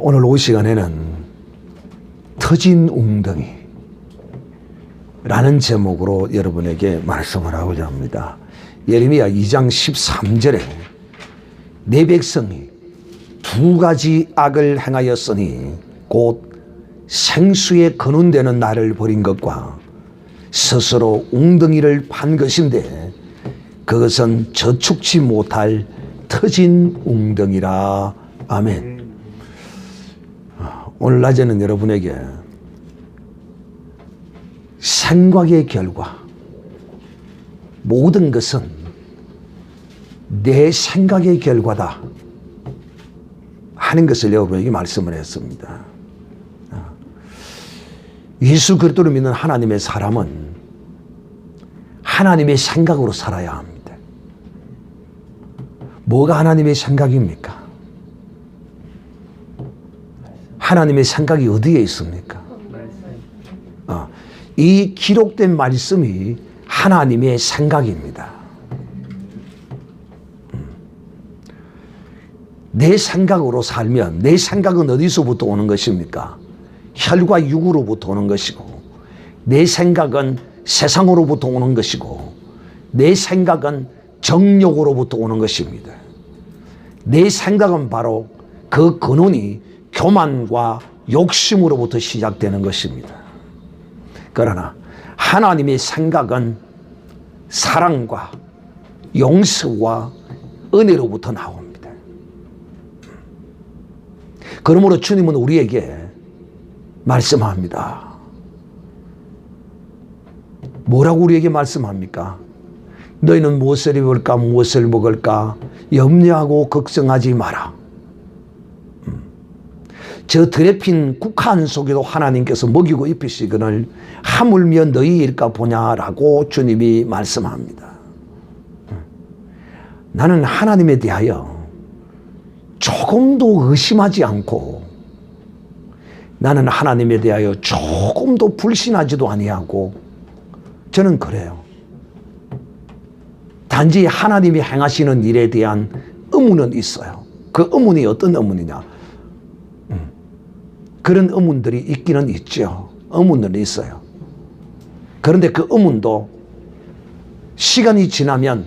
오늘 오후 시간에는 터진 웅덩이 라는 제목으로 여러분에게 말씀을 하고자 합니다. 예레미야 2장 13절에 내 백성이 두 가지 악을 행하였으니 곧 생수에 거눈대는 나를 버린 것과 스스로 웅덩이를 판 것인데 그것은 저축지 못할 터진 웅덩이라. 아멘. 오늘 낮에는 여러분에게 생각의 결과, 모든 것은 내 생각의 결과다 하는 것을 여러분에게 말씀을 했습니다. 예수 그리스도를 믿는 하나님의 사람은 하나님의 생각으로 살아야 합니다. 뭐가 하나님의 생각입니까? 하나님의 생각이 어디에 있습니까? 이 기록된 말씀이 하나님의 생각입니다. 내 생각으로 살면 내 생각은 어디서부터 오는 것입니까? 혈과 육으로부터 오는 것이고, 내 생각은 세상으로부터 오는 것이고, 내 생각은 정욕으로부터 오는 것입니다. 내 생각은 바로 그 근원이 교만과 욕심으로부터 시작되는 것입니다. 그러나 하나님의 생각은 사랑과 용서와 은혜로부터 나옵니다. 그러므로 주님은 우리에게 말씀합니다. 뭐라고 우리에게 말씀합니까? 너희는 무엇을 입을까 무엇을 먹을까 염려하고 걱정하지 마라. 저 더럽힌 국한 속에도 하나님께서 먹이고 입히시거늘 하물며 너희 일까 보냐라고 주님이 말씀합니다. 나는 하나님에 대하여 조금도 의심하지 않고, 나는 하나님에 대하여 조금도 불신하지도 아니하고, 저는 그래요. 단지 하나님이 행하시는 일에 대한 의문은 있어요. 그 의문이 어떤 의문이냐? 그런 의문들이 있기는 있죠. 의문들이 있어요. 그런데 그 의문도 시간이 지나면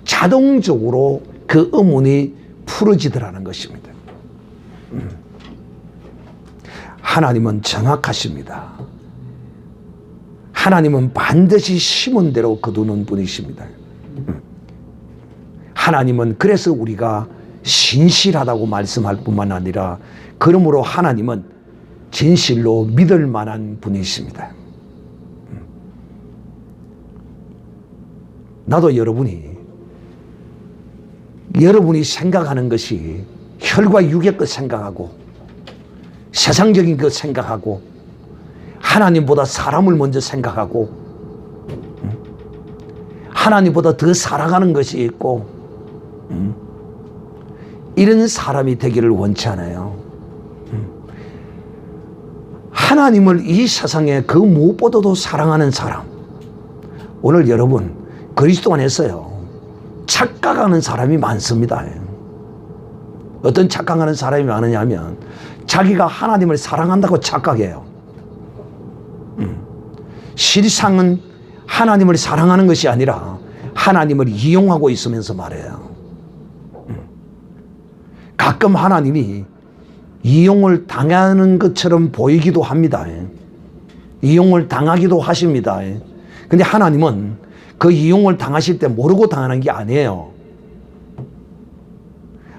자동적으로 그 의문이 풀어지더라는 것입니다. 하나님은 정확하십니다. 하나님은 반드시 심은 대로 거두는 분이십니다. 하나님은 그래서 우리가 신실하다고 말씀할 뿐만 아니라, 그러므로 하나님은 진실로 믿을 만한 분이십니다. 나도 여러분이 생각하는 것이 혈과 육의 것 생각하고, 세상적인 것 생각하고, 하나님보다 사람을 먼저 생각하고, 하나님보다 더 살아가는 것이 있고, 이런 사람이 되기를 원치 않아요. 하나님을 이 세상에 그 무엇보다도 사랑하는 사람, 오늘 여러분 그리스도 안에서요 착각하는 사람이 많습니다. 어떤 착각하는 사람이 많으냐면, 자기가 하나님을 사랑한다고 착각해요. 실상은 하나님을 사랑하는 것이 아니라 하나님을 이용하고 있으면서 말해요. 가끔 하나님이 이용을 당하는 것처럼 보이기도 합니다. 이용을 당하기도 하십니다. 근데 하나님은 그 이용을 당하실 때 모르고 당하는 게 아니에요.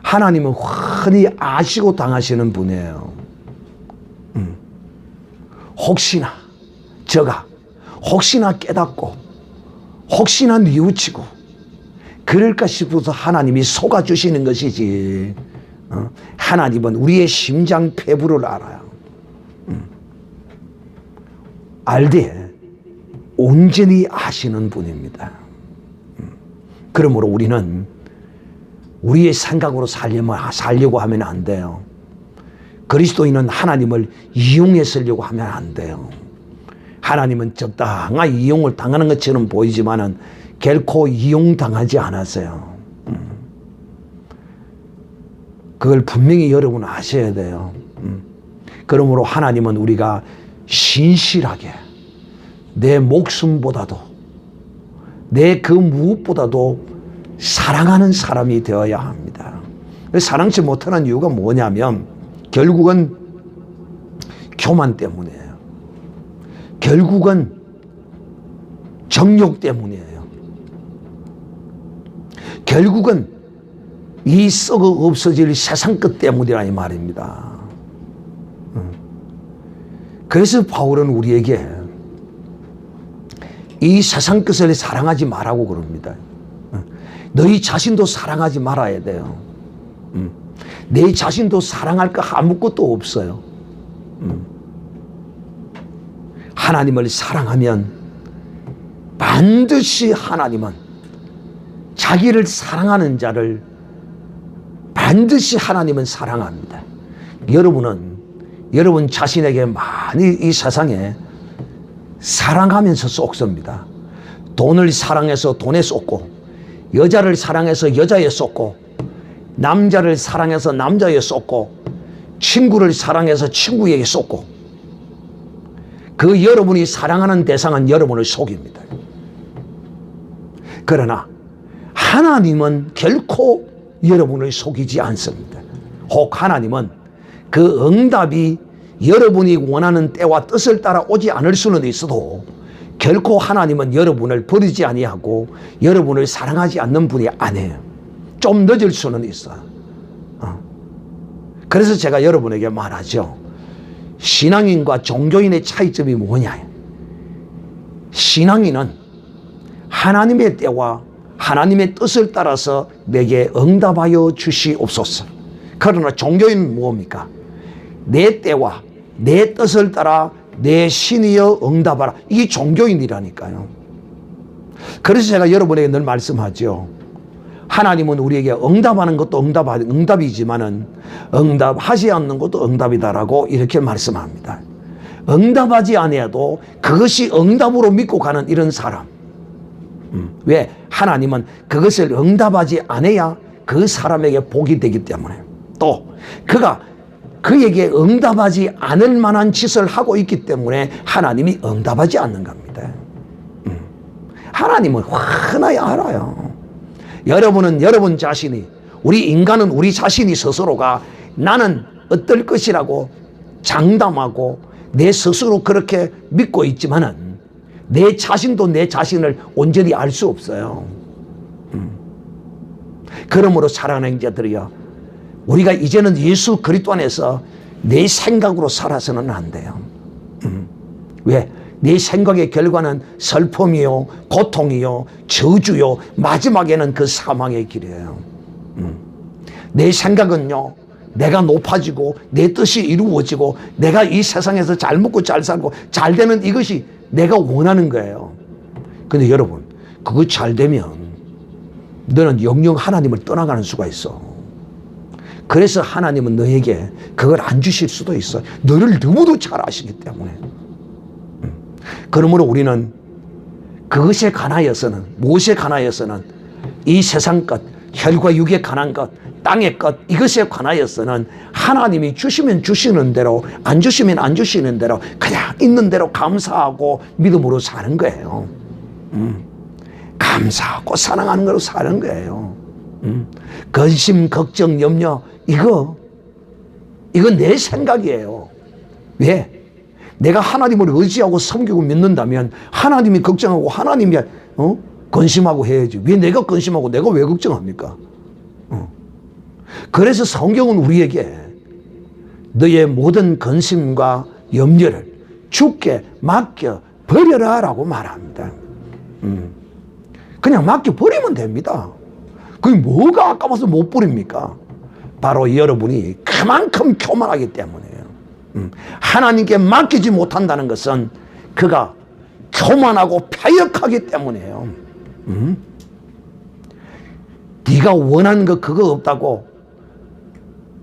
하나님은 흔히 아시고 당하시는 분이에요. 혹시나 저가 혹시나 깨닫고 혹시나 뉘우치고 그럴까 싶어서 하나님이 속아주시는 것이지, 하나님은 우리의 심장 폐부를 알아요. 알되 온전히 아시는 분입니다. 그러므로 우리는 우리의 생각으로 살려고 하면 안 돼요. 그리스도인은 하나님을 이용해 쓰려고 하면 안 돼요. 하나님은 적당한 이용을 당하는 것처럼 보이지만은 결코 이용당하지 않았어요. 그걸 분명히 여러분 아셔야 돼요. 그러므로 하나님은 우리가 신실하게 내 목숨보다도 내 그 무엇보다도 사랑하는 사람이 되어야 합니다. 사랑치 못하는 이유가 뭐냐면 결국은 교만 때문이에요. 결국은 정욕 때문이에요. 결국은 이 썩어 없어질 세상 끝 때문이라 이 말입니다. 그래서 바울은 우리에게 이 세상 끝을 사랑하지 말라고 그럽니다. 너희 자신도 사랑하지 말아야 돼요. 내 자신도 사랑할 거 아무것도 없어요. 하나님을 사랑하면 반드시 하나님은 자기를 사랑하는 자를 반드시 하나님은 사랑합니다. 여러분은 여러분 자신에게 많이 이 세상에 사랑하면서 쏟습니다. 돈을 사랑해서 돈에 쏟고, 여자를 사랑해서 여자에 쏟고, 남자를 사랑해서 남자에 쏟고, 친구를 사랑해서 친구에게 쏟고, 그 여러분이 사랑하는 대상은 여러분을 속입니다. 그러나 하나님은 결코 여러분을 속이지 않습니다. 혹 하나님은 그 응답이 여러분이 원하는 때와 뜻을 따라 오지 않을 수는 있어도 결코 하나님은 여러분을 버리지 아니하고 여러분을 사랑하지 않는 분이 아니에요. 좀 늦을 수는 있어요. 그래서 제가 여러분에게 말하죠. 신앙인과 종교인의 차이점이 뭐냐. 신앙인은 하나님의 때와 하나님의 뜻을 따라서 내게 응답하여 주시옵소서. 그러나 종교인은 뭡니까? 내 때와 내 뜻을 따라 내 신이여 응답하라. 이게 종교인이라니까요. 그래서 제가 여러분에게 늘 말씀하죠. 하나님은 우리에게 응답하는 것도 응답이지만은 응답하지 않는 것도 응답이다라고 이렇게 말씀합니다. 응답하지 아니해도 그것이 응답으로 믿고 가는 이런 사람. 왜? 하나님은 그것을 응답하지 않아야 그 사람에게 복이 되기 때문에, 또 그가 그에게 응답하지 않을 만한 짓을 하고 있기 때문에 하나님이 응답하지 않는 겁니다. 하나님은 훤하게 알아요. 여러분은 여러분 자신이, 우리 인간은 우리 자신이 스스로가 나는 어떨 것이라고 장담하고 내 스스로 그렇게 믿고 있지만은 내 자신도 내 자신을 온전히 알 수 없어요. 그러므로 사랑하는 자들이여, 우리가 이제는 예수 그리스도 안에서 내 생각으로 살아서는 안 돼요. 왜? 내 생각의 결과는 슬픔이요, 고통이요, 저주요, 마지막에는 그 사망의 길이에요. 내 생각은요, 내가 높아지고 내 뜻이 이루어지고 내가 이 세상에서 잘 먹고 잘 살고 잘 되는 이것이 내가 원하는 거예요. 근데 여러분, 그거 잘 되면 너는 영영 하나님을 떠나가는 수가 있어. 그래서 하나님은 너에게 그걸 안 주실 수도 있어. 너를 너무도 잘 아시기 때문에. 그러므로 우리는 그것에 관하여서는, 무엇에 관하여서는 이 세상 것, 혈과 육에 관한 것, 땅의 것, 이것에 관하여서는 하나님이 주시면 주시는 대로, 안 주시면 안 주시는 대로 그냥 있는 대로 감사하고 믿음으로 사는 거예요. 감사하고 사랑하는 거로 사는 거예요. 근심, 걱정, 염려, 이거 내 생각이에요. 왜? 내가 하나님을 의지하고 섬기고 믿는다면 하나님이 걱정하고 하나님이 근심하고 해야지. 왜 내가 근심하고 내가 왜 걱정합니까? 그래서 성경은 우리에게 너의 모든 근심과 염려를 주께 맡겨 버려라 라고 말합니다. 그냥 맡겨 버리면 됩니다. 그게 뭐가 아까워서 못 버립니까? 바로 여러분이 그만큼 교만하기 때문이에요. 하나님께 맡기지 못한다는 것은 그가 교만하고 패역하기 때문이에요. 네가 원하는 거 그거 없다고,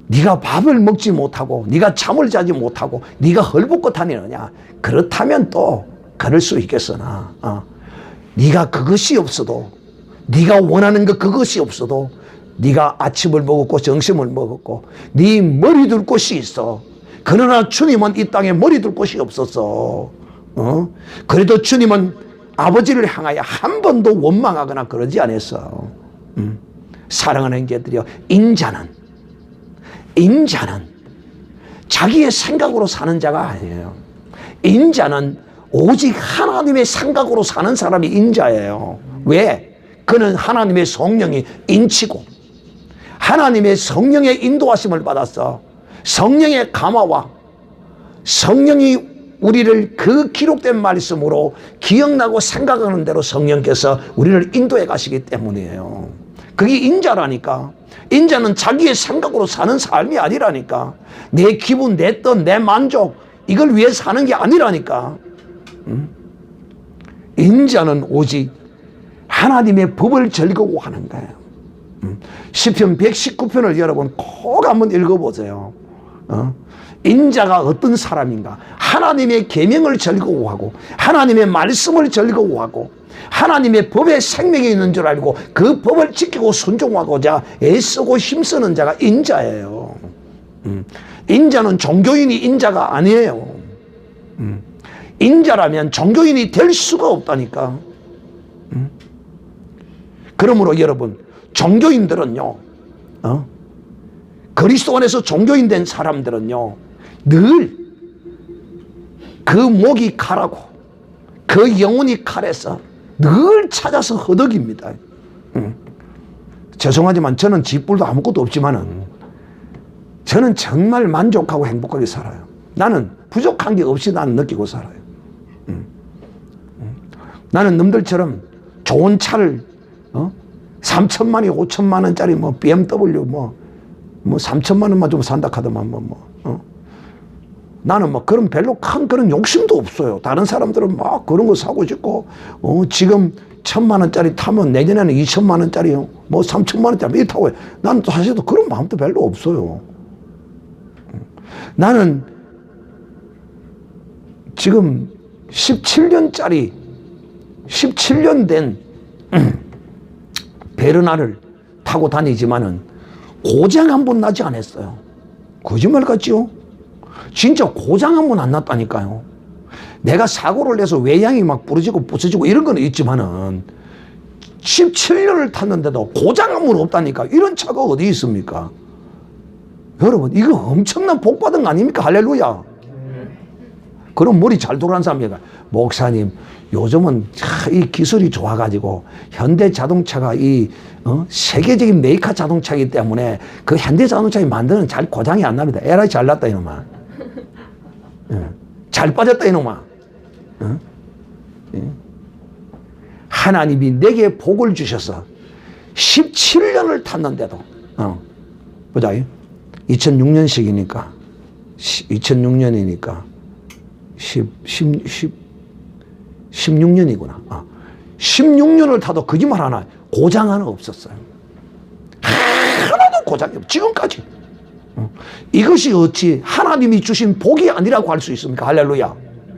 네가 밥을 먹지 못하고 네가 잠을 자지 못하고 네가 헐벗고 다니느냐, 그렇다면 또 그럴 수 있겠으나 네가 그것이 없어도, 네가 원하는 거 그것이 없어도 네가 아침을 먹었고 점심을 먹었고 네 머리 둘 곳이 있어. 그러나 주님은 이 땅에 머리 둘 곳이 없었어. 그래도 주님은 아버지를 향하여 한 번도 원망하거나 그러지 않았어. 사랑하는 자들이여, 인자는 자기의 생각으로 사는 자가 아니에요. 인자는 오직 하나님의 생각으로 사는 사람이 인자예요. 왜? 그는 하나님의 성령이 인치고 하나님의 성령의 인도하심을 받았어. 성령의 감화와 성령이 우리를 그 기록된 말씀으로 기억나고 생각하는 대로 성령께서 우리를 인도해 가시기 때문이에요. 그게 인자라니까. 인자는 자기의 생각으로 사는 삶이 아니라니까. 내 기분, 내 뜻, 내 만족 이걸 위해 사는 게 아니라니까. 인자는 오직 하나님의 법을 즐거워하는 거예요. 시편 119편을 여러분 꼭 한번 읽어보세요. 인자가 어떤 사람인가? 하나님의 계명을 즐거워하고 하나님의 말씀을 즐거워하고 하나님의 법에 생명이 있는 줄 알고 그 법을 지키고 순종하고자 애쓰고 힘쓰는 자가 인자예요. 인자는 종교인이 인자가 아니에요. 인자라면 종교인이 될 수가 없다니까. 그러므로 여러분, 종교인들은요, 그리스도 안에서 종교인 된 사람들은요, 늘 그 목이 칼하고 그 영혼이 칼에서 늘 찾아서 허덕입니다. 죄송하지만 저는 쥐뿔도 아무것도 없지만은 저는 정말 만족하고 행복하게 살아요. 나는 부족한 게 없이 나는 느끼고 살아요. 나는 남들처럼 좋은 차를 3천만이 5천만 원짜리 뭐 BMW 뭐 3천만 원만 좀 산다 하더만 나는 뭐 그런 별로 큰 그런 욕심도 없어요. 다른 사람들은 막 그런 거 사고 싶고 지금 1,000만 원짜리 타면 내년에는 2천만 원짜리 뭐 3천만 원짜리 타고 해. 나는 또 사실 그런 마음도 별로 없어요. 나는 지금 17년짜리 17년 된 베르나를 타고 다니지만은 고장 한 번 나지 않았어요. 거짓말 같지요? 진짜 고장 한 번 안 났다니까요. 내가 사고를 내서 외양이 막 부러지고 부서지고 이런 건 있지만은 17년을 탔는데도 고장 한 번 없다니까. 이런 차가 어디 있습니까? 여러분, 이거 엄청난 복 받은 거 아닙니까? 할렐루야. 그럼 머리 잘 돌아가는 사람이 목사님, 요즘은 이 기술이 좋아가지고 현대 자동차가 이 세계적인 메이커 자동차이기 때문에 그 현대 자동차에 만드는 잘 고장이 안 납니다. 에라이 잘났다 이놈아. 잘 빠졌다 이놈아. 하나님이 내게 복을 주셔서 17년을 탔는데도 보자. 2006년식이니까 2006년이니까 16년이구나. 16년을 타도 거짓말 하나 고장 하나 없었어요. 하나도 고장이 없어요. 지금까지. 이것이 어찌 하나님이 주신 복이 아니라고 할 수 있습니까? 할렐루야.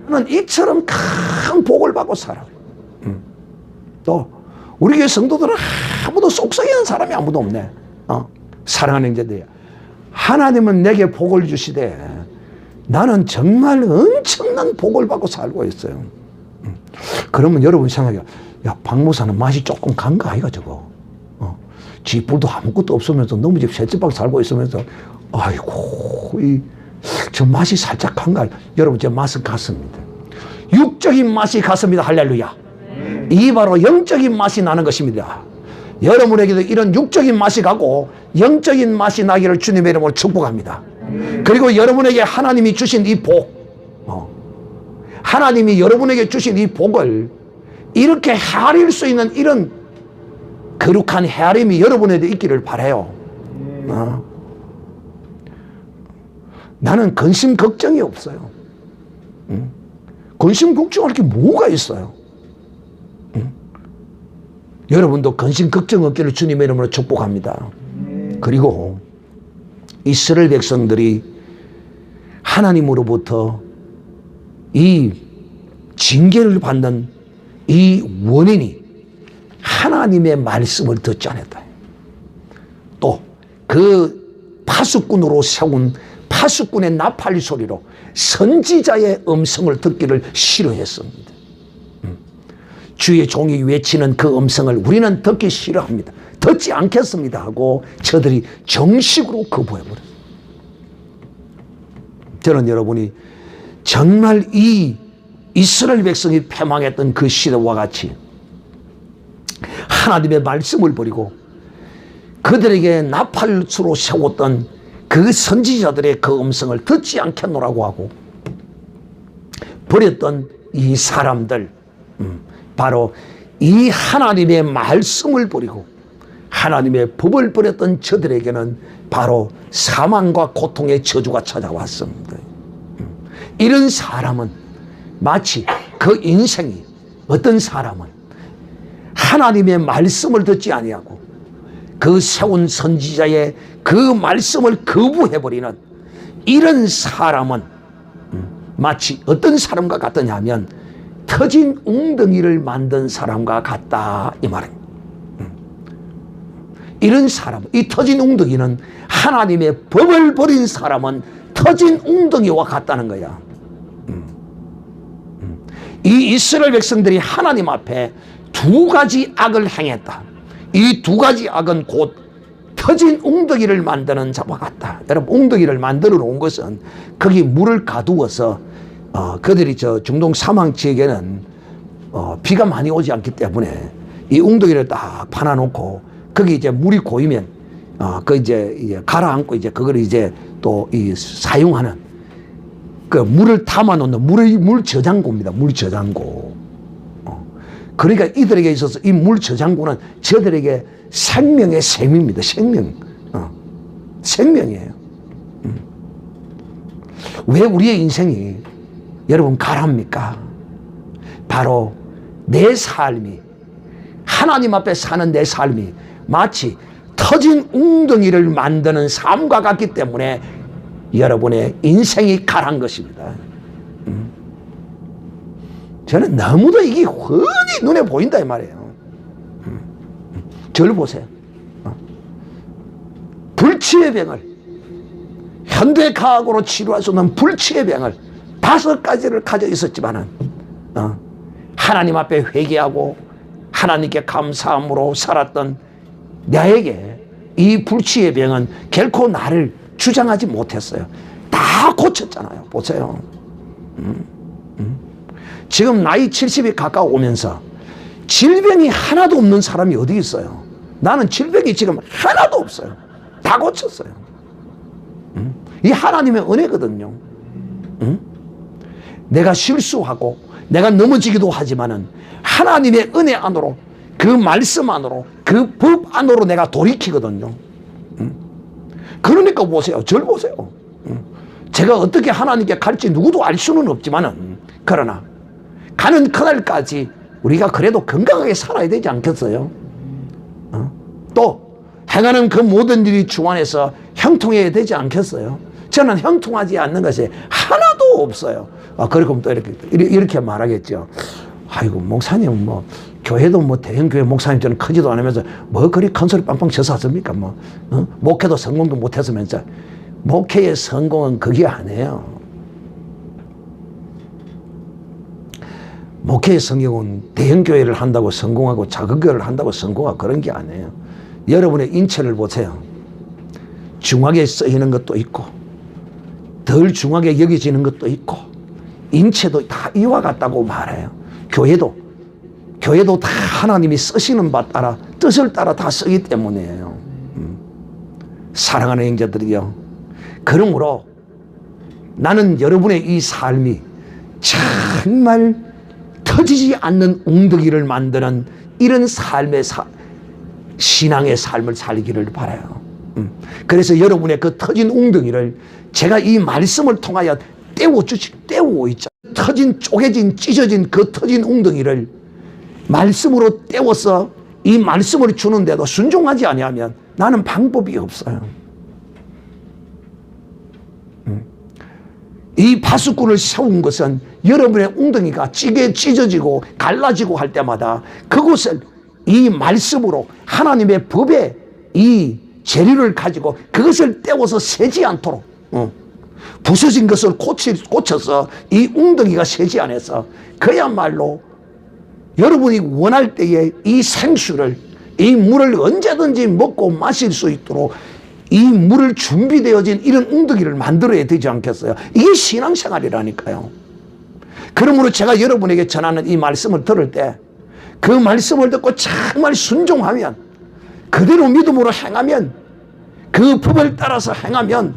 나는 이처럼 큰 복을 받고 살아요. 또 우리 교회 성도들은 아무도 속썩이는 사람이 아무도 없네. 사랑하는 형제들이야. 하나님은 내게 복을 주시되 나는 정말 엄청난 복을 받고 살고 있어요. 그러면 여러분 생각해요. 야, 박 목사는 맛이 조금 간 거 아이가 저거. 쥐뿔도 아무것도 없으면서 너무 집 셋째방 살고 있으면서 아이고 저 맛이 살짝 간가. 여러분, 저 맛은 같습니다. 육적인 맛이 같습니다. 할렐루야. 이 바로 영적인 맛이 나는 것입니다. 여러분에게도 이런 육적인 맛이 가고 영적인 맛이 나기를 주님의 이름으로 축복합니다. 그리고 여러분에게 하나님이 주신 이 복, 하나님이 여러분에게 주신 이 복을 이렇게 헤아릴 수 있는 이런 거룩한 헤아림이 여러분에게 있기를 바라요. 나는 근심 걱정이 없어요. 근심 걱정할 게 뭐가 있어요? 여러분도 근심 걱정 없기를 주님의 이름으로 축복합니다. 그리고 이스라엘 백성들이 하나님으로부터 이 징계를 받는 이 원인이 하나님의 말씀을 듣지 않았다. 그 파수꾼으로 세운 파수꾼의 나팔 소리로 선지자의 음성을 듣기를 싫어했습니다. 주의 종이 외치는 그 음성을 우리는 듣기 싫어합니다. 듣지 않겠습니다 하고 저들이 정식으로 거부해버렸어요. 저는 여러분이 정말 이 이스라엘 백성이 패망했던 그 시대와 같이 하나님의 말씀을 버리고 그들에게 나팔수로 세웠던 그 선지자들의 그 음성을 듣지 않겠노라고 하고 버렸던 이 사람들, 바로 이 하나님의 말씀을 버리고 하나님의 법을 버렸던 저들에게는 바로 사망과 고통의 저주가 찾아왔습니다. 이런 사람은 마치 그 인생이, 어떤 사람은 하나님의 말씀을 듣지 아니하고 그 세운 선지자의 그 말씀을 거부해버리는 이런 사람은 마치 어떤 사람과 같느냐 하면 터진 웅덩이를 만든 사람과 같다, 이 말입니다. 이런 사람, 이 터진 웅덩이는 하나님의 법을 버린 사람은 터진 웅덩이와 같다는 거야. 이 이스라엘 백성들이 하나님 앞에 두 가지 악을 행했다. 이 두 가지 악은 곧 터진 웅덩이를 만드는 자와 같다. 여러분, 웅덩이를 만들어 놓은 것은 거기 물을 가두어서 그들이 저 중동 사막 지역에는 비가 많이 오지 않기 때문에 이 웅덩이를 딱 파놔놓고 거기 이제 물이 고이면 그 이제 가라앉고 이제 그걸 이제 또 이 사용하는 그 물을 담아놓는 물 저장고입니다. 물 저장고. 그러니까 이들에게 있어서 이 물 저장고는 저들에게 생명의 샘입니다. 생명. 생명이에요. 왜 우리의 인생이 여러분 가랍니까? 바로 내 삶이, 하나님 앞에 사는 내 삶이 마치 터진 웅덩이를 만드는 삶과 같기 때문에 여러분의 인생이 가란 것입니다. 저는 너무도 이게 훤히 눈에 보인다 이 말이에요. 저를 보세요. 불치의 병을, 현대 과학으로 치료할 수 없는 불치의 병을 5가지를 가져 있었지만은 하나님 앞에 회개하고 하나님께 감사함으로 살았던 나에게 이 불치의 병은 결코 나를 주장하지 못했어요. 다 고쳤잖아요. 보세요. 지금 나이 70이 가까워오면서 질병이 하나도 없는 사람이 어디 있어요? 나는 질병이 지금 하나도 없어요. 다 고쳤어요. 이 하나님의 은혜거든요. 내가 실수하고 내가 넘어지기도 하지만은 하나님의 은혜 안으로, 그 말씀 안으로, 그 법 안으로 내가 돌이키거든요. 그러니까 보세요. 절 보세요. 제가 어떻게 하나님께 갈지 누구도 알 수는 없지만은, 그러나 가는 그날까지 우리가 그래도 건강하게 살아야 되지 않겠어요? 또 행하는 그 모든 일이 주 안에서 형통해야 되지 않겠어요? 저는 형통하지 않는 것이 하나도 없어요. 그리고 또 이렇게 말하겠죠. 아이고, 목사님, 뭐, 교회도 뭐, 대형교회 목사님처럼 크지도 않으면서, 뭐, 그리 큰 소리 빵빵 쳐서 하십니까? 뭐, 목회도 성공도 못했으면서. 목회의 성공은 그게 아니에요. 목회의 성공은 대형교회를 한다고 성공하고 작은교회를 한다고 성공하고 그런 게 아니에요. 여러분의 인체를 보세요. 중하게 쓰이는 것도 있고, 덜 중하게 여겨지는 것도 있고, 인체도 다 이와 같다고 말해요. 교회도 다 하나님이 쓰시는 바 따라, 뜻을 따라 다 쓰기 때문이에요. 사랑하는 형제들이요, 그러므로 나는 여러분의 이 삶이 정말 터지지 않는 웅덩이를 만드는 이런 삶의 신앙의 삶을 살기를 바라요. 그래서 여러분의 그 터진 웅덩이를 제가 이 말씀을 통하여 떼우고 있죠. 터진, 쪼개진, 찢어진 그 터진 웅덩이를 말씀으로 떼워서 이 말씀을 주는데도 순종하지 아니하면 나는 방법이 없어요. 이 파수꾼을 세운 것은 여러분의 웅덩이가 찢어지고 갈라지고 할 때마다 그곳을 이 말씀으로, 하나님의 법에 이 재료를 가지고 그것을 떼워서 새지 않도록 부서진 것을 고쳐서 이 웅덩이가 새지 않아서 그야말로 여러분이 원할 때에 이 생수를, 이 물을 언제든지 먹고 마실 수 있도록 이 물을 준비되어진 이런 웅덩이를 만들어야 되지 않겠어요? 이게 신앙생활이라니까요. 그러므로 제가 여러분에게 전하는 이 말씀을 들을 때 그 말씀을 듣고 정말 순종하면, 그대로 믿음으로 행하면, 그 법을 따라서 행하면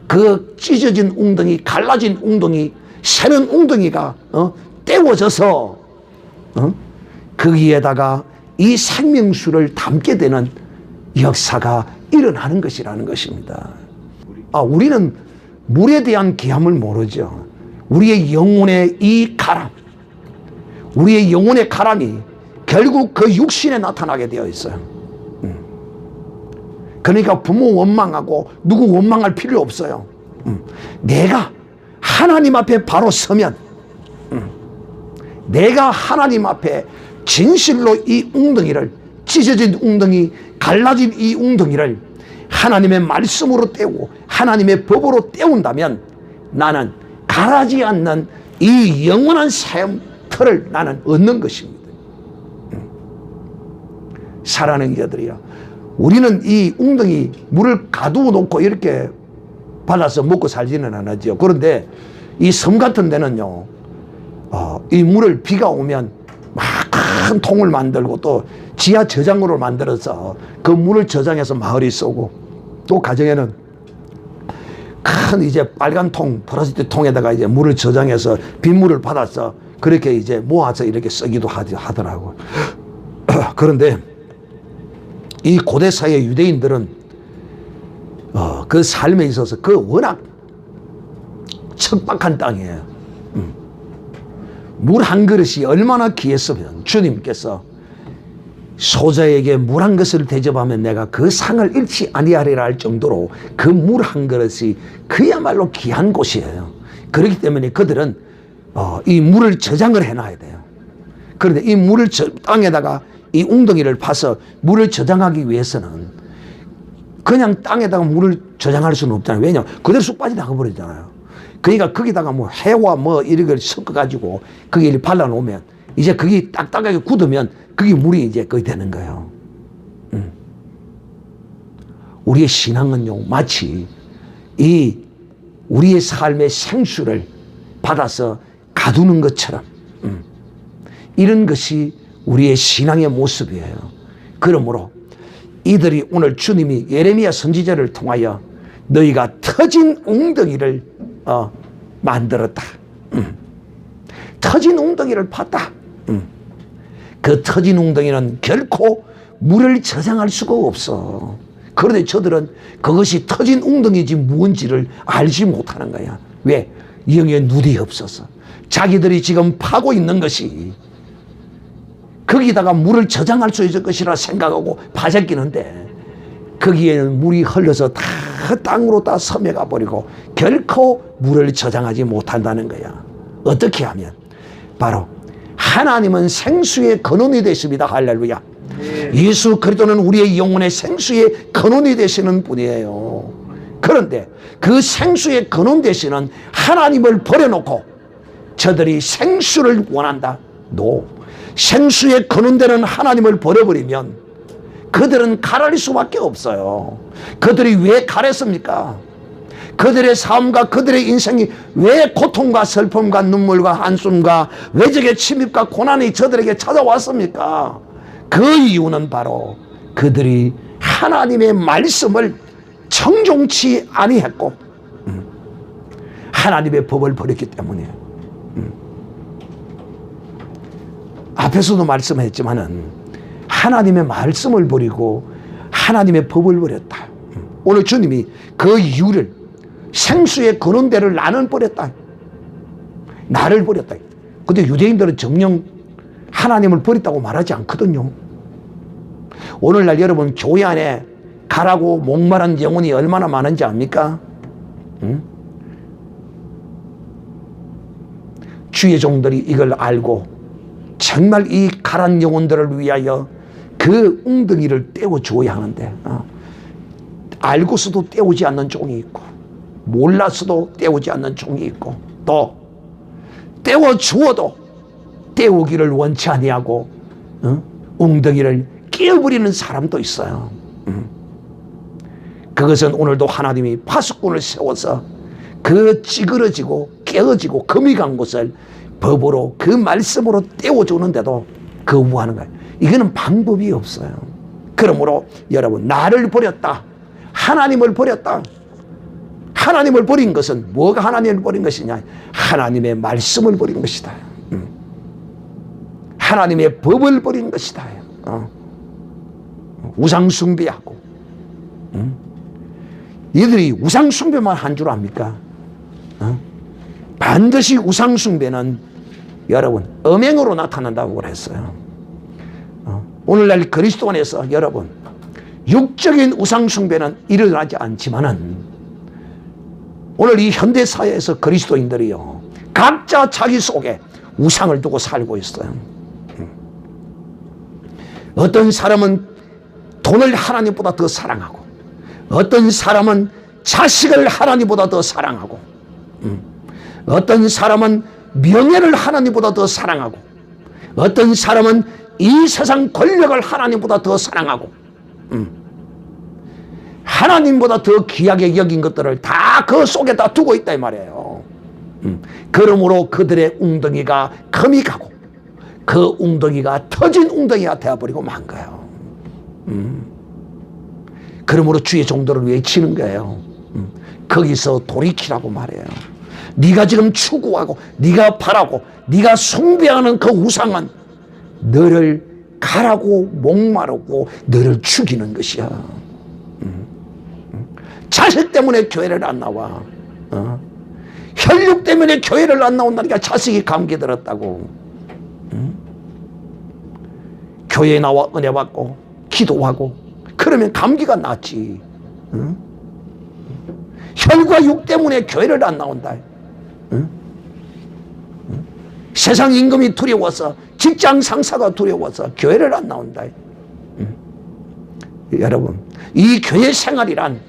그 찢어진 웅덩이, 갈라진 웅덩이, 새는 웅덩이가 떼워져서 거기에다가 이 생명수를 담게 되는 역사가 일어나는 것이라는 것입니다. 우리는 물에 대한 귀함을 모르죠. 우리의 영혼의 이 가람, 우리의 영혼의 가람이 결국 그 육신에 나타나게 되어 있어요. 그러니까 부모 원망하고 누구 원망할 필요 없어요. 내가 하나님 앞에 바로 서면, 내가 하나님 앞에 진실로 이 웅덩이를, 찢어진 웅덩이, 갈라진 이 웅덩이를 하나님의 말씀으로 떼고 하나님의 법으로 떼운다면 나는 가라지 않는 이 영원한 삶틀을 나는 얻는 것입니다. 사랑하는 이자들이여, 우리는 이 웅덩이 물을 가두어 놓고 이렇게 받아서 먹고 살지는 않았죠. 그런데 이 섬 같은 데는요, 이 물을 비가 오면 막 큰 통을 만들고 또 지하 저장고를 만들어서 그 물을 저장해서 마을이 쏘고, 또 가정에는 큰 이제 빨간 통, 플라스틱 통에다가 이제 물을 저장해서 빗물을 받아서 그렇게 이제 모아서 이렇게 쓰기도 하더라고. 그런데 이 고대 사회 유대인들은 그 삶에 있어서 그 워낙 척박한 땅이에요. 물 한 그릇이 얼마나 귀했으면 주님께서 소자에게 물 한 것을 대접하면 내가 그 상을 잃지 아니하리라 할 정도로 그 물 한 그릇이 그야말로 귀한 곳이에요. 그렇기 때문에 그들은 이 물을 저장을 해놔야 돼요. 그런데 이 물을 땅에다가 이 웅덩이를 파서 물을 저장하기 위해서는 그냥 땅에다가 물을 저장할 수는 없잖아요. 왜냐하면 그대로 쑥 빠져나가 버리잖아요. 그러니까 거기다가 뭐 해와 뭐 이런 걸 섞어가지고 거기를 발라놓으면 이제 그게 딱딱하게 굳으면 그게 물이 이제 거의 되는 거예요. 우리의 신앙은요, 마치 이 우리의 삶의 생수를 받아서 가두는 것처럼 이런 것이 우리의 신앙의 모습이에요. 그러므로 이들이 오늘 주님이 예레미야 선지자를 통하여 너희가 터진 웅덩이를 만들었다. 터진 웅덩이를 팠다. 그 터진 웅덩이는 결코 물을 저장할 수가 없어. 그런데 저들은 그것이 터진 웅덩이지 무언지를 알지 못하는 거야. 왜? 영의 눈이 없어서. 자기들이 지금 파고 있는 것이 거기다가 물을 저장할 수 있을 것이라 생각하고 파잡기는데 거기에는 물이 흘러서 다 땅으로 다 섬여가 버리고 결코 물을 저장하지 못한다는 거야. 어떻게 하면? 바로 하나님은 생수의 근원이 되십니다. 할렐루야. 예수 그리스도는 우리의 영혼의 생수의 근원이 되시는 분이에요. 그런데 그 생수의 근원 되시는 하나님을 버려놓고 저들이 생수를 원한다. 생수의 근원되는 하나님을 버려버리면 그들은 가랄 수밖에 없어요. 그들이 왜 가랬습니까? 그들의 삶과 그들의 인생이 왜 고통과 슬픔과 눈물과 한숨과 외적의 침입과 고난이 저들에게 찾아왔습니까? 그 이유는 바로 그들이 하나님의 말씀을 청종치 아니했고 하나님의 법을 버렸기 때문이에요. 앞에서도 말씀했지만은 하나님의 말씀을 버리고 하나님의 법을 버렸다. 오늘 주님이 그 이유를 생수의 근원대를 나는 버렸다. 나를 버렸다. 근데 유대인들은 정녕 하나님을 버렸다고 말하지 않거든요. 오늘날 여러분 교회 안에 가라고 목마른 영혼이 얼마나 많은지 압니까? 주의 종들이 이걸 알고 정말 이 가란 영혼들을 위하여 그 웅덩이를 떼어줘야 하는데 알고서도 떼우지 않는 종이 있고, 몰라서도 떼우지 않는 종이 있고, 또 떼워 주어도 떼우기를 원치 아니하고 웅덩이를 끼어버리는 사람도 있어요. 그것은 오늘도 하나님이 파수꾼을 세워서 그 찌그러지고 깨어지고 금이 간 곳을 법으로 그 말씀으로 떼워주는데도 거부하는 거예요. 이거는 방법이 없어요. 그러므로 여러분, 나를 버렸다, 하나님을 버렸다. 하나님을 버린 것은 뭐가 하나님을 버린 것이냐? 하나님의 말씀을 버린 것이다. 하나님의 법을 버린 것이다. 우상숭배하고, 이들이 우상숭배만 한 줄 압니까? 반드시 우상숭배는 여러분 음행으로 나타난다고 그랬어요. 오늘날 그리스도 안에서 여러분 육적인 우상숭배는 일어나지 않지만은 오늘 이 현대사회에서 그리스도인들이요, 각자 자기 속에 우상을 두고 살고 있어요. 어떤 사람은 돈을 하나님보다 더 사랑하고, 어떤 사람은 자식을 하나님보다 더 사랑하고, 어떤 사람은 명예를 하나님보다 더 사랑하고, 어떤 사람은 이 세상 권력을 하나님보다 더 사랑하고, 하나님보다 더 귀하게 여긴 것들을 다 그 속에다 두고 있다 이 말이에요. 그러므로 그들의 웅덩이가 금이 가고 그 웅덩이가 터진 웅덩이가 되어버리고 만 거예요. 그러므로 주의 종들을 외치는 거예요. 거기서 돌이키라고 말해요. 네가 지금 추구하고 네가 바라고 네가 숭배하는 그 우상은 너를 가라고 목마르고 너를 죽이는 것이야. 자식 때문에 교회를 안 나와. 혈육 때문에 교회를 안 나온다니까. 자식이 감기 들었다고. 교회에 나와 은혜 받고 기도하고 그러면 감기가 낫지. 혈과 육 때문에 교회를 안 나온다. 세상 임금이 두려워서, 직장 상사가 두려워서 교회를 안 나온다. 여러분, 이 교회 생활이란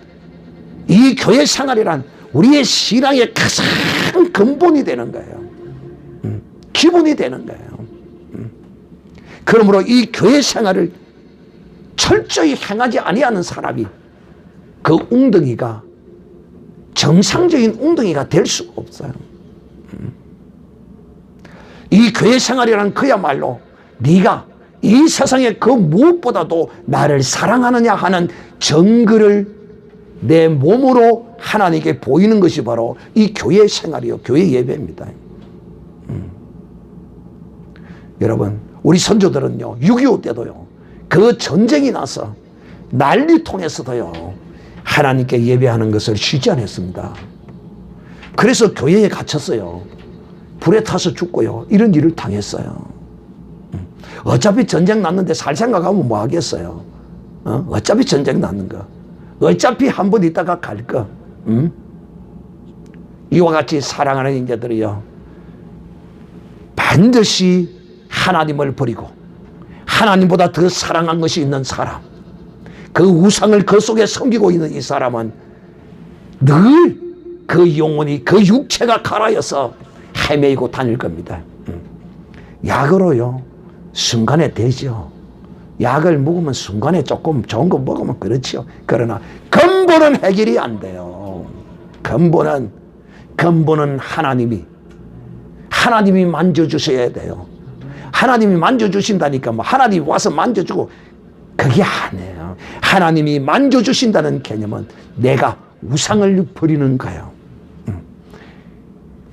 우리의 신앙의 가장 근본이 되는 거예요. 기본이 되는 거예요. 그러므로 이 교회 생활을 철저히 행하지 아니하는 사람이 그 웅덩이가 정상적인 웅덩이가 될 수가 없어요. 이 교회 생활이란 그야말로 네가 이 세상에 그 무엇보다도 나를 사랑하느냐 하는 증거를 내 몸으로 하나님께 보이는 것이 바로 이 교회 생활이요, 교회 예배입니다. 여러분, 우리 선조들은요, 6.25 때도요, 그 전쟁이 나서 난리통에서도요 하나님께 예배하는 것을 쉬지 않았습니다. 그래서 교회에 갇혔어요. 불에 타서 죽고요, 이런 일을 당했어요. 어차피 전쟁 났는데 살 생각하면 뭐 하겠어요? 어차피 전쟁 났는 거, 어차피 한 번 있다가 갈 거. 이와 같이 사랑하는 인자들이요, 반드시 하나님을 버리고 하나님보다 더 사랑한 것이 있는 사람, 그 우상을 그 속에 섬기고 있는 이 사람은 늘 그 영혼이, 그 육체가 갈아여서 헤매이고 다닐 겁니다. 약으로요 순간에 되죠. 약을 먹으면 순간에 조금 좋은 거 먹으면 그렇죠. 그러나 근본은 해결이 안 돼요. 근본은 하나님이 만져주셔야 돼요. 하나님이 만져주신다니까 뭐 하나님이 와서 만져주고 그게 아니에요. 하나님이 만져주신다는 개념은 내가 우상을 버리는 거예요.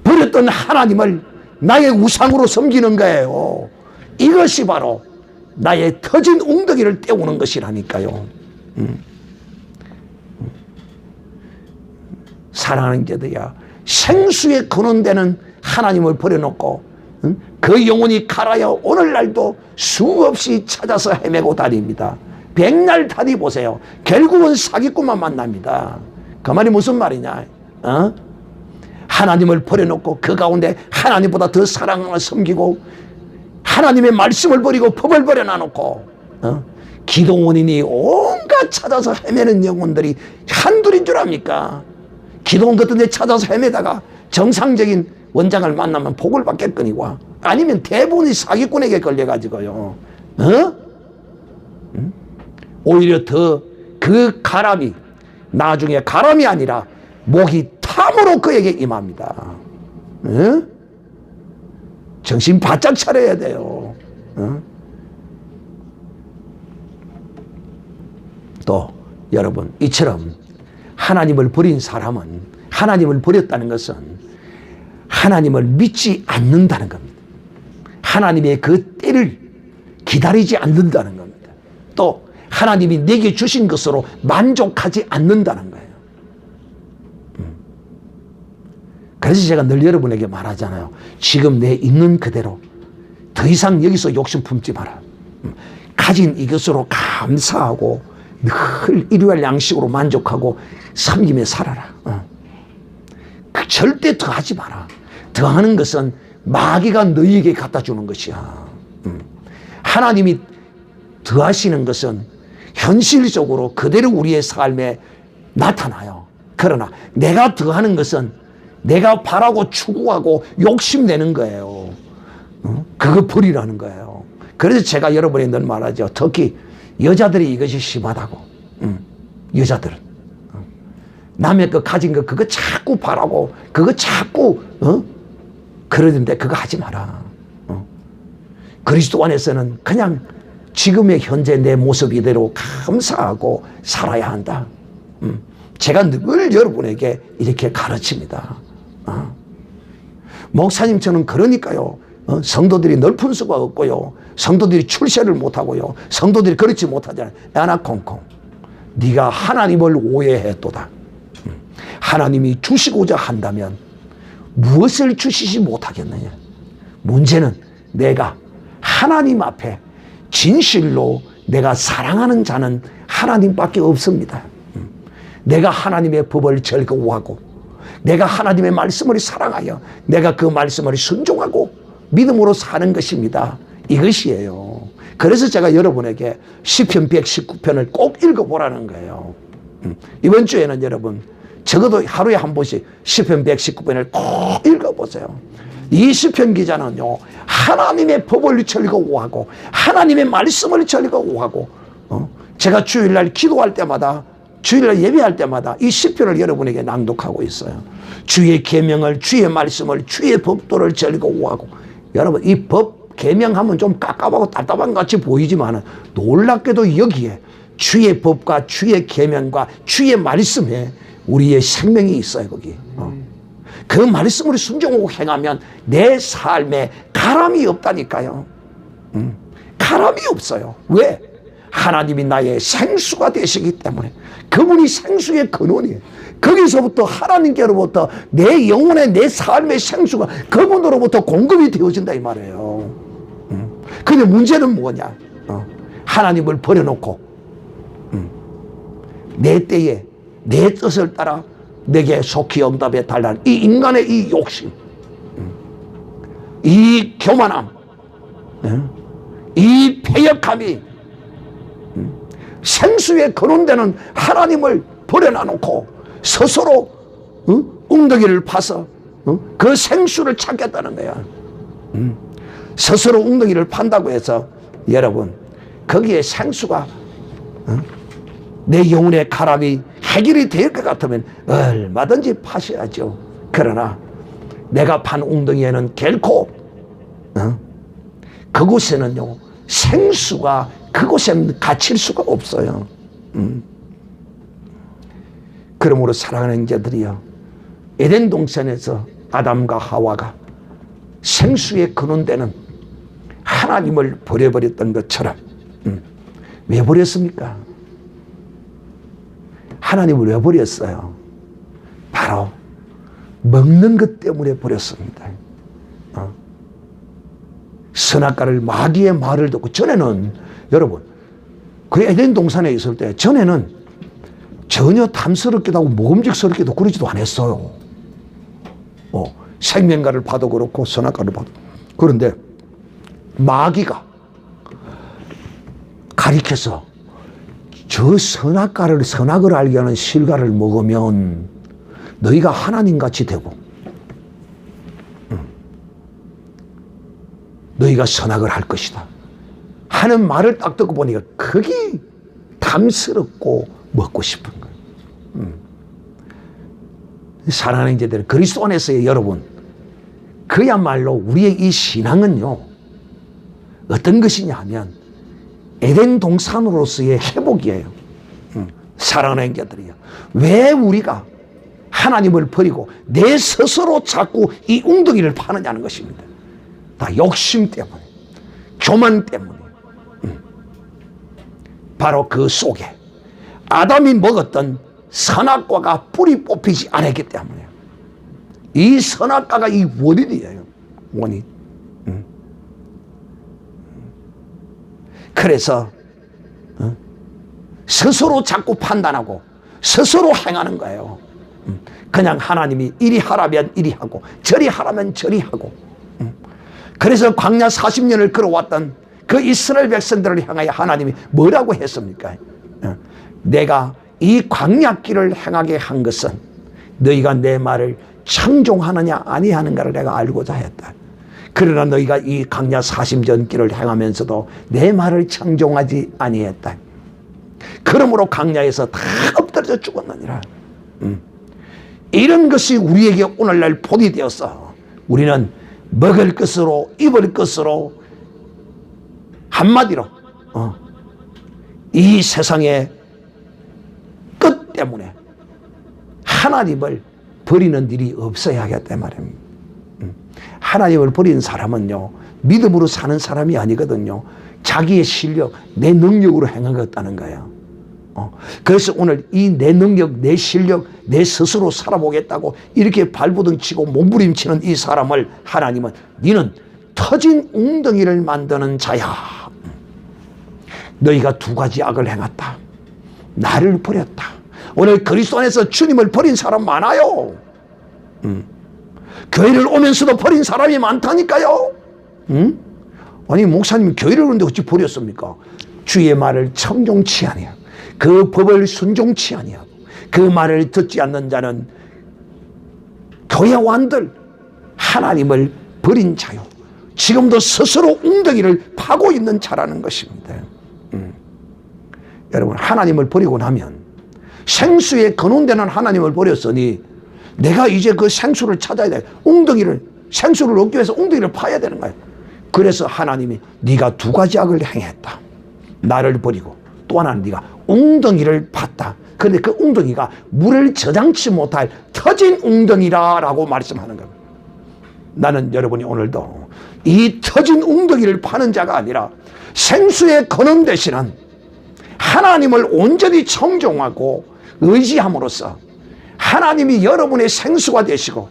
버렸던 하나님을 나의 우상으로 섬기는 거예요. 이것이 바로 나의 터진 웅덩이를 떼우는 것이라니까요. 사랑하는 자들이야, 생수에 근원되는 하나님을 버려놓고 그 영혼이 갈아여 오늘날도 수없이 찾아서 헤매고 다닙니다. 백날 다니 보세요. 결국은 사기꾼만 만납니다. 그 말이 무슨 말이냐? 하나님을 버려놓고 그 가운데 하나님보다 더 사랑을 섬기고 하나님의 말씀을 버리고 법을 버려놔놓고 기도원인이 온갖 누가 찾아서 헤매는 영혼들이 한둘인 줄 압니까? 기도원 같은 데 찾아서 헤매다가 정상적인 원장을 만나면 복을 받겠거니와, 아니면 대부분이 사기꾼에게 걸려가지고요, 오히려 더 그 가람이 나중에 가람이 아니라 목이 탐으로 그에게 임합니다. 정신 바짝 차려야 돼요. 또 여러분, 이처럼 하나님을 버린 사람은, 하나님을 버렸다는 것은 하나님을 믿지 않는다는 겁니다. 하나님의 그 때를 기다리지 않는다는 겁니다. 또 하나님이 내게 주신 것으로 만족하지 않는다는 거예요. 그래서 제가 늘 여러분에게 말하잖아요. 지금 내 있는 그대로 더 이상 여기서 욕심 품지 마라. 가진 이것으로 감사하고 늘 일용할 양식으로 만족하고 섬기며 살아라. 절대 더 하지 마라. 더 하는 것은 마귀가 너희에게 갖다 주는 것이야. 하나님이 더 하시는 것은 현실적으로 그대로 우리의 삶에 나타나요. 그러나 내가 더 하는 것은 내가 바라고 추구하고 욕심내는 거예요. 그거 버리라는 거예요. 그래서 제가 여러분에 늘 말하죠. 특히 여자들이 이것이 심하다고. 여자들은 남의 거 가진 거 그거 자꾸 바라고 그거 자꾸 그러는데 그거 하지 마라. 그리스도 안에서는 그냥 지금의 현재 내 모습 이대로 감사하고 살아야 한다. 제가 늘 여러분에게 이렇게 가르칩니다. 목사님, 저는 그러니까요, 성도들이 넓은 수가 없고요, 성도들이 출세를 못하고요, 성도들이 그렇지 못하잖아요. 야나콩콩, 네가 하나님을 오해했도다. 하나님이 주시고자 한다면 무엇을 주시지 못하겠느냐. 문제는 내가 하나님 앞에 진실로 내가 사랑하는 자는 하나님밖에 없습니다. 내가 하나님의 법을 즐거워하고 내가 하나님의 말씀을 사랑하여 내가 그 말씀을 순종하고 믿음으로 사는 것입니다. 이것이에요. 그래서 제가 여러분에게 시편 119편을 꼭 읽어보라는 거예요. 이번 주에는 여러분 적어도 하루에 한 번씩 시편 119편을 꼭 읽어보세요. 이 시편 기자는요, 하나님의 법을 즐거워하고 하나님의 말씀을 즐거워하고, 제가 주일날 기도할 때마다, 주일날 예배할 때마다 이 시편을 여러분에게 낭독하고 있어요. 주의 계명을, 주의 말씀을, 주의 법도를 즐거워하고. 여러분, 이 법 계명하면 좀 깝깝하고 답답한 같이 보이지만 놀랍게도 여기에 주의 법과 주의 계명과 주의 말씀에 우리의 생명이 있어요. 거기 그 말씀을 순종하고 행하면 내 삶에 가람이 없다니까요. 가람이 없어요. 왜? 하나님이 나의 생수가 되시기 때문에. 그분이 생수의 근원이에요. 거기서부터 하나님께로부터 내 영혼의, 내 삶의 생수가 그분으로부터 공급이 되어진다 이 말이에요. 근데 문제는 뭐냐? 하나님을 버려놓고 내 때에 내 뜻을 따라 내게 속히 응답해 달라는 이 인간의 이 욕심, 이 교만함, 이 패역함이 생수에 근원되는 하나님을 버려놔놓고 스스로 웅덩이를 파서 그 생수를 찾겠다는 거야. 스스로 웅덩이를 판다고 해서 여러분 거기에 생수가 내 영혼의 가람이 해결이 될 것 같으면 얼마든지 파셔야죠. 그러나 내가 판 웅덩이에는 결코 그곳에는요 생수가 그곳에 갇힐 수가 없어요. 그러므로 사랑하는 자들이여, 에덴 동산에서 아담과 하와가 생수의 근원되는 하나님을 버려버렸던 것처럼 왜 버렸습니까? 하나님을 왜 버렸어요? 바로 먹는 것 때문에 버렸습니다. 선악과를 마귀의 말을 듣고, 전에는 여러분 그 에덴 동산에 있을 때 전에는 전혀 탐스럽기도 하고 먹음직스럽기도 그러지도 않았어요. 생명과를 봐도 그렇고 선악과를 봐도. 그런데 마귀가 가리켜서 저 선악을 알게 하는 실과를 먹으면 너희가 하나님같이 되고 너희가 선악을 할 것이다 하는 말을 딱 듣고 보니까 그게 탐스럽고 먹고 싶은 거예요. 사랑하는 형제들, 그리스도 안에서의 여러분, 그야말로 우리의 이 신앙은요 어떤 것이냐 하면 에덴 동산으로서의 회복이에요. 사랑하는 형제들이요, 왜 우리가 하나님을 버리고 내 스스로 자꾸 이 웅덩이를 파느냐는 것입니다. 다 욕심 때문에, 교만 때문에. 바로 그 속에 아담이 먹었던 선악과가 뿌리 뽑히지 않았기 때문에, 이 선악과가 이 원인이에요. 원인. 그래서 스스로 자꾸 판단하고 스스로 행하는 거예요. 그냥 하나님이 이리 하라면 이리 하고 저리 하라면 저리 하고. 그래서 광야 40년을 걸어왔던 그 이스라엘 백성들을 향하여 하나님이 뭐라고 했습니까? 내가 이 광야길을 행하게 한 것은 너희가 내 말을 청종하느냐 아니하는가를 내가 알고자 했다. 그러나 너희가 이 광야 40년 길을 행하면서도 내 말을 청종하지 아니했다. 그러므로 광야에서 다 엎드려져 죽었느니라. 이런 것이 우리에게 오늘날 본이 되어서 우리는 먹을 것으로 입을 것으로 한마디로 이 세상의 끝 때문에 하나님을 버리는 일이 없어야 하겠다 말입니다. 하나님을 버리는 사람은요 믿음으로 사는 사람이 아니거든요. 자기의 실력, 내 능력으로 행하겠다는 거예요. 그래서 오늘 이 내 능력, 내 실력, 내 스스로 살아보겠다고 이렇게 발부둥치고 몸부림치는 이 사람을 하나님은 너는 터진 웅덩이를 만드는 자야. 너희가 두 가지 악을 행했다. 나를 버렸다. 오늘 그리스도 안에서 주님을 버린 사람 많아요. 교회를 오면서도 버린 사람이 많다니까요. 아니 목사님 교회를 오는데 어찌 버렸습니까? 주의 말을 청종치 아니하고 그 법을 순종치 아니하고 그 말을 듣지 않는 자는 교회원들 하나님을 버린 자요 지금도 스스로 웅덩이를 파고 있는 자라는 것입니다. 여러분, 하나님을 버리고 나면 생수의 근원되는 하나님을 버렸으니 내가 이제 그 생수를 찾아야 돼. 생수를 얻기 위해서 웅덩이를 파야 되는 거예요. 그래서 하나님이 네가 두 가지 악을 행했다. 나를 버리고 또 하나는 네가 웅덩이를 팠다. 그런데 그 웅덩이가 물을 저장치 못할 터진 웅덩이라고 말씀하는 겁니다. 나는 여러분이 오늘도 이 터진 웅덩이를 파는 자가 아니라 생수의 근원 되시는 하나님을 온전히 청종하고 의지함으로써 하나님이 여러분의 생수가 되시고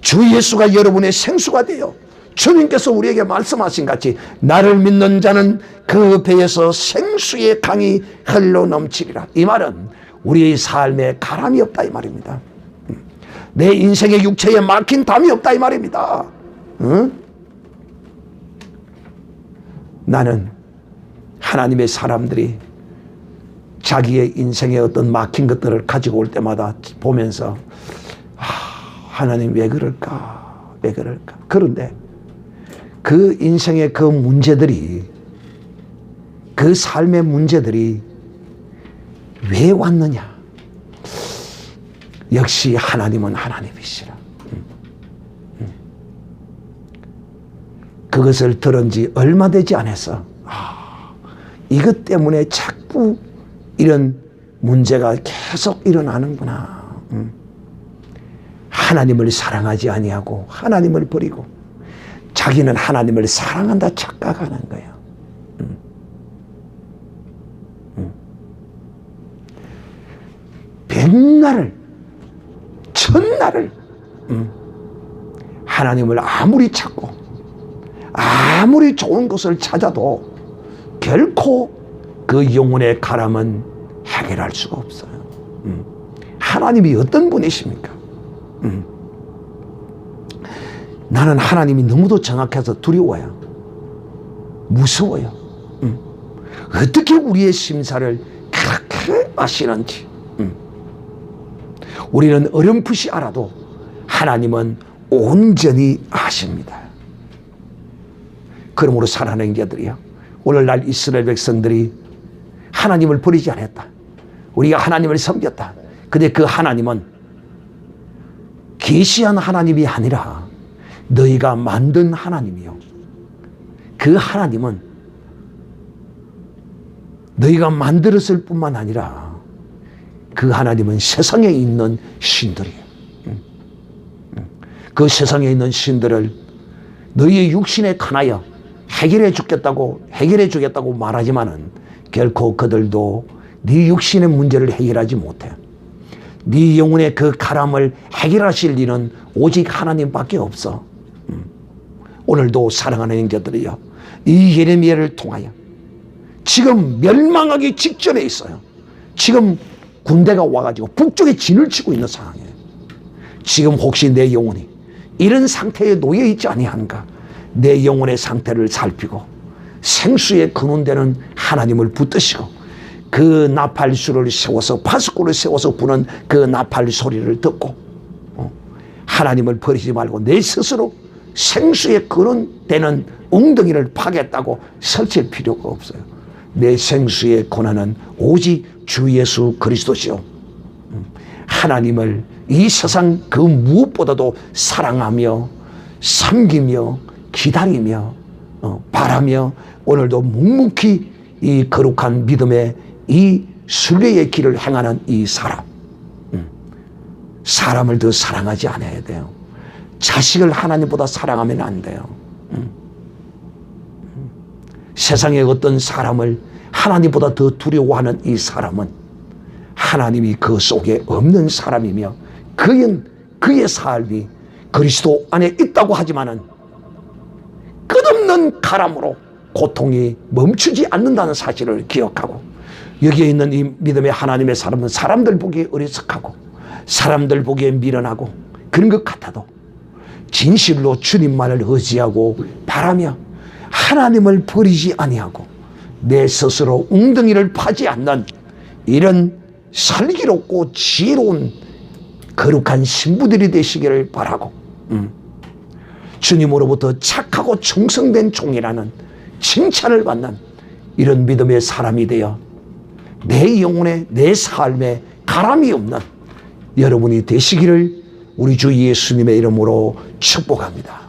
주 예수가 여러분의 생수가 되어 주님께서 우리에게 말씀하신 같이 나를 믿는 자는 그 배에서 생수의 강이 흘러넘치리라. 이 말은 우리의 삶에 가람이 없다 이 말입니다. 내 인생의 육체에 막힌 담이 없다 이 말입니다. 나는 하나님의 사람들이 자기의 인생에 어떤 막힌 것들을 가지고 올 때마다 보면서 하나님 왜 그럴까? 왜 그럴까? 그런데 그 인생의 그 문제들이, 그 삶의 문제들이 왜 왔느냐? 역시 하나님은 하나님이시라. 그것을 들은 지 얼마 되지 않아서 이것 때문에 자꾸 이런 문제가 계속 일어나는구나. 하나님을 사랑하지 아니하고 하나님을 버리고 자기는 하나님을 사랑한다 착각하는 거예요. 백날을 천날을 하나님을 아무리 찾고 아무리 좋은 것을 찾아도 결코 그 영혼의 가람은 해결할 수가 없어요. 하나님이 어떤 분이십니까? 나는 하나님이 너무도 정확해서 두려워요. 무서워요. 어떻게 우리의 심사를 아시는지. 우리는 어렴풋이 알아도 하나님은 온전히 아십니다. 그러므로 사랑하는 자들이요, 오늘날 이스라엘 백성들이 하나님을 버리지 않았다. 우리가 하나님을 섬겼다. 근데 그 하나님은 계시한 하나님이 아니라 너희가 만든 하나님이요. 그 하나님은 너희가 만들었을 뿐만 아니라 그 하나님은 세상에 있는 신들이에요. 그 세상에 있는 신들을 너희의 육신에 관하여 해결해 주겠다고 말하지만은 결코 그들도 네 육신의 문제를 해결하지 못해. 네 영혼의 그 가람을 해결하실 일은 오직 하나님밖에 없어. 오늘도 사랑하는 형제들이요, 이 예레미야를 통하여 지금 멸망하기 직전에 있어요. 지금 군대가 와가지고 북쪽에 진을 치고 있는 상황이에요. 지금 혹시 내 영혼이 이런 상태에 놓여 있지 아니한가? 내 영혼의 상태를 살피고 생수의 근원되는 하나님을 붙드시고 그 나팔수를 세워서 파수꾼을 세워서 부는 그 나팔 소리를 듣고 하나님을 버리지 말고 내 스스로 생수의 근원되는 웅덩이를 파겠다고 설칠 필요가 없어요. 내 생수의 권한은 오직 주 예수 그리스도시요. 하나님을 이 세상 그 무엇보다도 사랑하며 섬기며 기다리며 바라며 오늘도 묵묵히 이 거룩한 믿음의 이 순례의 길을 행하는 이 사람, 사람을 더 사랑하지 않아야 돼요. 자식을 하나님보다 사랑하면 안 돼요. 세상의 어떤 사람을 하나님보다 더 두려워하는 이 사람은 하나님이 그 속에 없는 사람이며 그의 삶이 그리스도 안에 있다고 하지만은 끝없는 가람으로 고통이 멈추지 않는다는 사실을 기억하고, 여기에 있는 이 믿음의 하나님의 사람은 사람들 보기에 어리석하고 사람들 보기에 미련하고 그런 것 같아도 진실로 주님만을 의지하고 바라며 하나님을 버리지 아니하고 내 스스로 웅덩이를 파지 않는 이런 슬기롭고 지혜로운 거룩한 신부들이 되시기를 바라고, 주님으로부터 착하고 충성된 종이라는 칭찬을 받는 이런 믿음의 사람이 되어 내 영혼에 내 삶에 가람이 없는 여러분이 되시기를 우리 주 예수님의 이름으로 축복합니다.